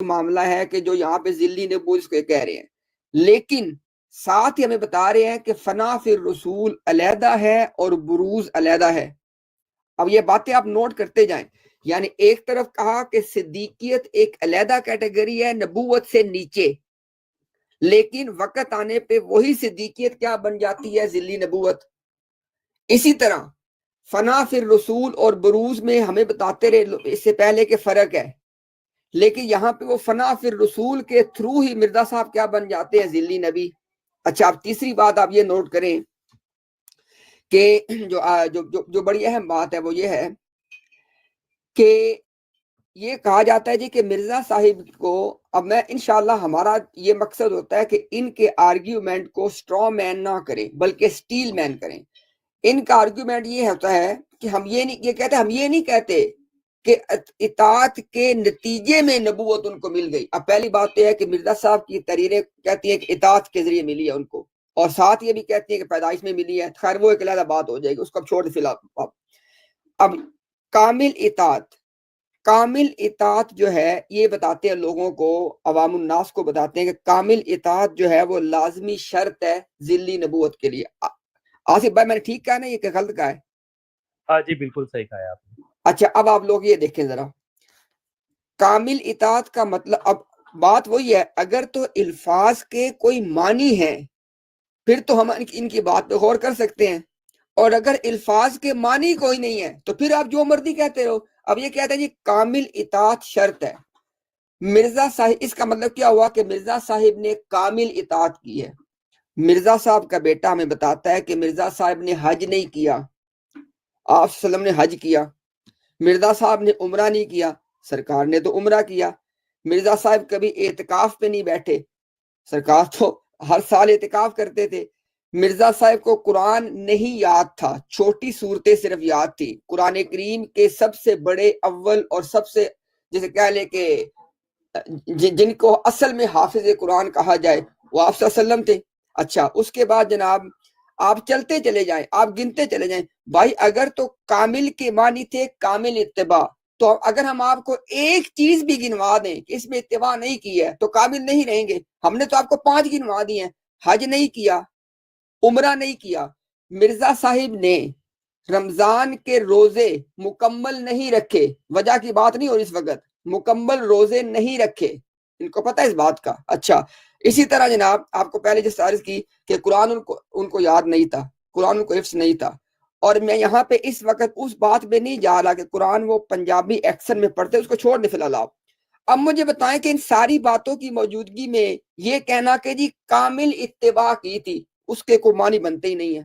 معاملہ ہے کہ جو یہاں پہ ذلی نبوت اس کو کہہ رہے ہیں، لیکن ساتھ ہی ہمیں بتا رہے ہیں کہ فنا فی الرسول علیحدہ ہے اور بروز علیحدہ ہے۔ اب یہ باتیں آپ نوٹ کرتے جائیں، یعنی ایک طرف کہا کہ صدیقیت ایک علیحدہ کیٹیگری ہے نبوت سے نیچے، لیکن وقت آنے پہ وہی صدیقیت کیا بن جاتی ہے؟ ذلی نبوت۔ اسی طرح فنا فی الرسول اور بروز میں ہمیں بتاتے رہے اس سے پہلے کہ فرق ہے، لیکن یہاں پہ وہ فنا فی الرسول کے تھرو ہی مرزا صاحب کیا بن جاتے ہیں؟ ذلی نبی۔ اچھا، اب تیسری بات آپ یہ نوٹ کریں کہ جو بڑی اہم بات ہے وہ یہ ہے کہ یہ کہا جاتا ہے جی کہ مرزا صاحب کو، اب میں انشاءاللہ ہمارا یہ مقصد ہوتا ہے کہ ان کے آرگیومنٹ کو سٹرا مین نہ کریں بلکہ سٹیل مین کریں۔ ان کا آرگیومنٹ یہ ہوتا ہے کہ ہم یہ نہیں کہتے کہ اطاعت کے نتیجے میں نبوت ان کو مل گئی۔ اب پہلی بات تو ہے کہ مرزا صاحب کی تحریریں کہتی ہیں کہ اطاعت کے ذریعے ملی ہے ان کو، اور ساتھ یہ بھی کہتی ہیں کہ پیدائش میں ملی ہے۔ خیر وہ ایک علیحدہ بات ہو جائے گی، اس کو اب چھوڑ دیں فی الحال۔ اب کامل اطاعت جو ہے یہ بتاتے ہیں لوگوں کو، عوام الناس کو بتاتے ہیں کہ کامل اطاعت جو ہے وہ لازمی شرط ہے ذلی نبوت کے لیے۔ آصف بھائی میں نے ٹھیک کہا نا یہ کہ غلط کہا ہے؟ ہاں جی بالکل صحیح کہا ہے آپ نے۔ اچھا اب آپ لوگ یہ دیکھیں ذرا، کامل اطاعت کا مطلب، اب بات وہی ہے، اگر تو الفاظ کے کوئی معنی ہیں پھر تو ہم ان کی بات پہ غور کر سکتے ہیں، اور اگر الفاظ کے معنی کوئی نہیں ہے تو پھر آپ جو مرضی کہتے رہو۔ اب یہ کہتے ہیں جی کامل اطاعت شرط ہے۔ مرزا صاحب، اس کا مطلب کیا ہوا کہ مرزا صاحب نے کامل اطاعت کی ہے۔ مرزا صاحب کا بیٹا ہمیں بتاتا ہے کہ مرزا صاحب نے حج نہیں کیا، آپ صلی اللہ علیہ وسلم نے حج کیا۔ مرزا صاحب نے عمرہ نہیں کیا، سرکار نے تو عمرہ کیا۔ مرزا صاحب کبھی اعتکاف پہ نہیں بیٹھے، سرکار تو ہر سال اعتکاف کرتے تھے۔ مرزا صاحب کو قرآن نہیں یاد تھا، چھوٹی صورتیں صرف یاد تھی۔ قرآن کریم کے سب سے بڑے اول اور سب سے جیسے کہہ لے کہ جن کو اصل میں حافظ قرآن کہا جائے وہ آپ صلی اللہ علیہ وسلم تھے۔ اچھا اس کے بعد جناب آپ چلتے چلے جائیں، آپ گنتے چلے جائیں بھائی، اگر تو کامل کے معنی تھے کامل اتباع، تو اگر ہم آپ کو ایک چیز بھی گنوا دیں کہ اس میں اتباع نہیں کی ہے تو کامل نہیں رہیں گے۔ ہم نے تو آپ کو 5 گنوا دی ہیں، حج نہیں کیا، عمرہ نہیں کیا، مرزا صاحب نے رمضان کے روزے مکمل نہیں رکھے، وجہ کی بات نہیں ہو رہی اس وقت، مکمل روزے نہیں رکھے، ان کو پتہ ہے اس بات کا۔ اچھا اسی طرح جناب آپ کو پہلے جس عرض کی کہ قرآن ان کو یاد نہیں تھا، قرآن ان کو حفظ نہیں تھا، اور میں یہاں پہ اس وقت اس بات پہ نہیں جا رہا کہ قرآن وہ پنجابی ایکسن میں پڑھتے، اس کو چھوڑ دیں فی الحال آپ۔ اب مجھے بتائیں کہ ان ساری باتوں کی موجودگی میں یہ کہنا کہ جی کامل اتباع کی تھی، اس کے کوئی معنی بنتے ہی نہیں ہے۔